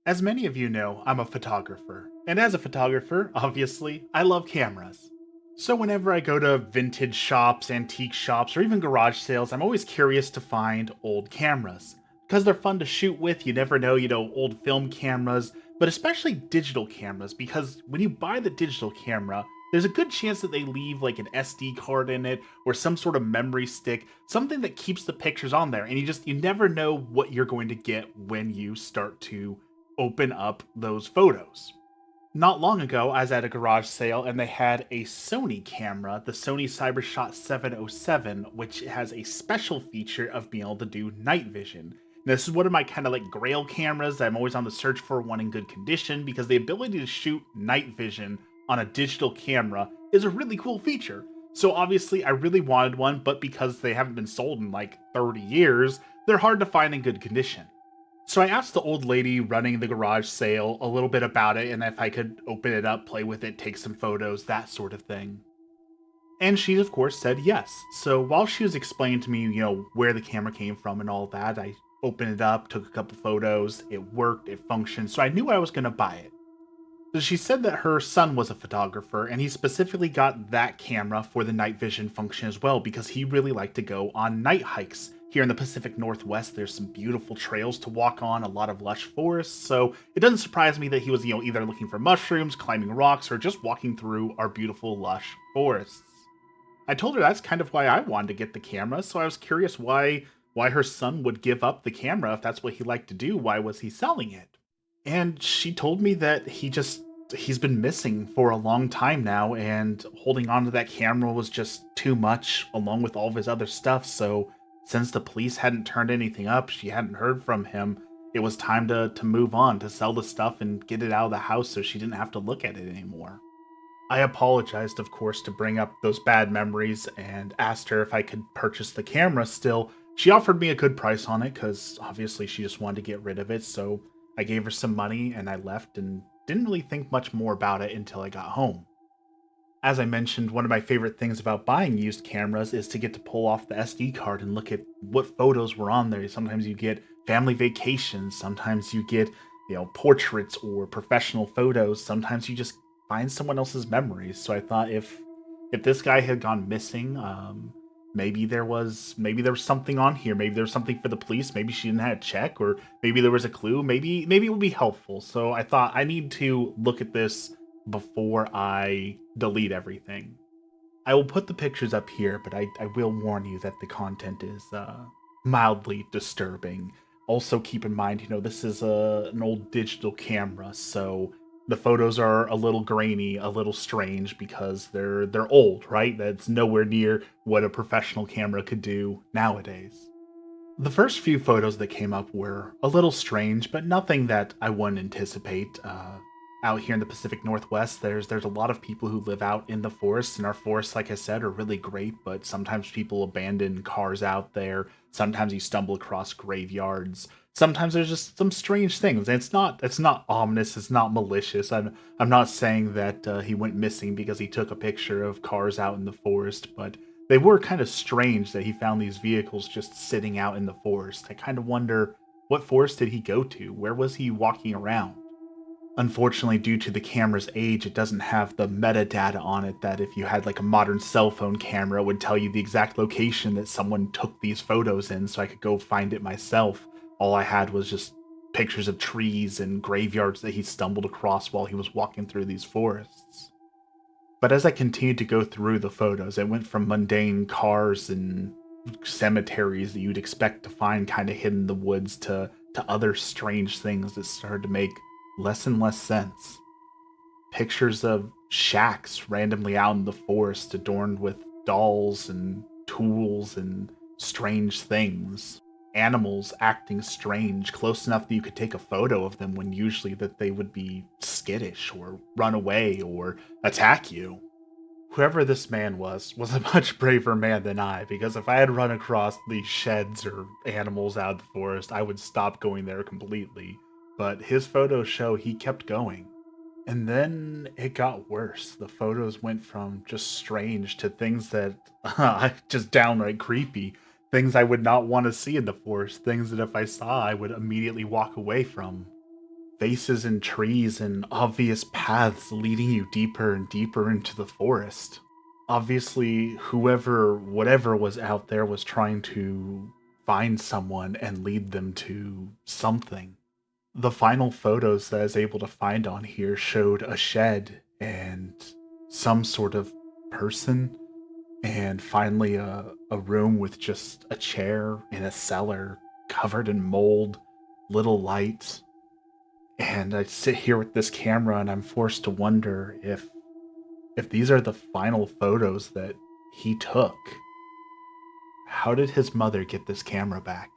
As many of you know, I'm a photographer. And as a photographer, obviously, I love cameras. So whenever I go to vintage shops, antique shops, or even garage sales, I'm always curious to find old cameras. Because they're fun to shoot with, you never know, old film cameras, but especially digital cameras, because when you buy the digital camera, there's a good chance that they leave like an SD card in it or some sort of memory stick, something that keeps the pictures on there. And you never know what you're going to get when you start to open up those photos. Not long ago, I was at a garage sale and they had a Sony camera, the Sony CyberShot 707, which has a special feature of being able to do night vision. This is one of my kind of like grail cameras that I'm always on the search for one in good condition because the ability to shoot night vision on a digital camera is a really cool feature. So obviously I really wanted one, but because they haven't been sold in like 30 years, they're hard to find in good condition. So I asked the old lady running the garage sale a little bit about it and if I could open it up, play with it, take some photos, that sort of thing. And she, of course, said yes. So while she was explaining to me, where the camera came from and all that, I opened it up, took a couple photos. It worked, it functioned, so I knew I was going to buy it. So she said that her son was a photographer and he specifically got that camera for the night vision function as well because he really liked to go on night hikes. Here in the Pacific Northwest, there's some beautiful trails to walk on, a lot of lush forests, so it doesn't surprise me that he was, either looking for mushrooms, climbing rocks, or just walking through our beautiful lush forests. I told her that's kind of why I wanted to get the camera, so I was curious why her son would give up the camera if that's what he liked to do. Why was he selling it? And she told me that he's been missing for a long time now and holding on to that camera was just too much along with all of his other stuff. So since the police hadn't turned anything up, she hadn't heard from him. It was time to move on, to sell the stuff and get it out of the house so she didn't have to look at it anymore. I apologized, of course, to bring up those bad memories and asked her if I could purchase the camera still. She offered me a good price on it because obviously she just wanted to get rid of it. So I gave her some money and I left and didn't really think much more about it until I got home. As I mentioned, one of my favorite things about buying used cameras is to get to pull off the SD card and look at what photos were on there. Sometimes you get family vacations, sometimes you get, portraits or professional photos, sometimes you just find someone else's memories. So I thought if this guy had gone missing, maybe there was something on here. Maybe there was something for the police. Maybe she didn't have a check, or maybe there was a clue. Maybe it would be helpful. So I thought I need to look at this before I delete everything. I will put the pictures up here, but I will warn you that the content is mildly disturbing. Also, keep in mind, this is an old digital camera, so the photos are a little grainy, a little strange because they're old, right? That's nowhere near what a professional camera could do nowadays. The first few photos that came up were a little strange, but nothing that I wouldn't anticipate. Out here in the Pacific Northwest, there's a lot of people who live out in the forests, and our forests, like I said, are really great. But sometimes people abandon cars out there. Sometimes you stumble across graveyards. Sometimes there's just some strange things. And it's not ominous. It's not malicious. I'm not saying that he went missing because he took a picture of cars out in the forest, but they were kind of strange that he found these vehicles just sitting out in the forest. I kind of wonder, what forest did he go to? Where was he walking around? Unfortunately, due to the camera's age, it doesn't have the metadata on it that if you had like a modern cell phone camera, it would tell you the exact location that someone took these photos in so I could go find it myself. All I had was just pictures of trees and graveyards that he stumbled across while he was walking through these forests. But as I continued to go through the photos, it went from mundane cars and cemeteries that you'd expect to find kind of hidden in the woods to other strange things that started to make less and less sense. Pictures of shacks randomly out in the forest adorned with dolls and tools and strange things. Animals acting strange, close enough that you could take a photo of them when usually that they would be skittish or run away or attack you. Whoever this man was a much braver man than I, because if I had run across these sheds or animals out of the forest, I would stop going there completely. But his photos show he kept going. And then it got worse. The photos went from just strange to things that just downright creepy. Things I would not want to see in the forest. Things that if I saw, I would immediately walk away from. faces in trees and obvious paths leading you deeper and deeper into the forest. Obviously, whatever was out there was trying to find someone and lead them to something. The final photos that I was able to find on here showed a shed and some sort of person, and finally a room with just a chair in a cellar covered in mold, little lights. And I sit here with this camera and I'm forced to wonder if these are the final photos that he took. How did his mother get this camera back?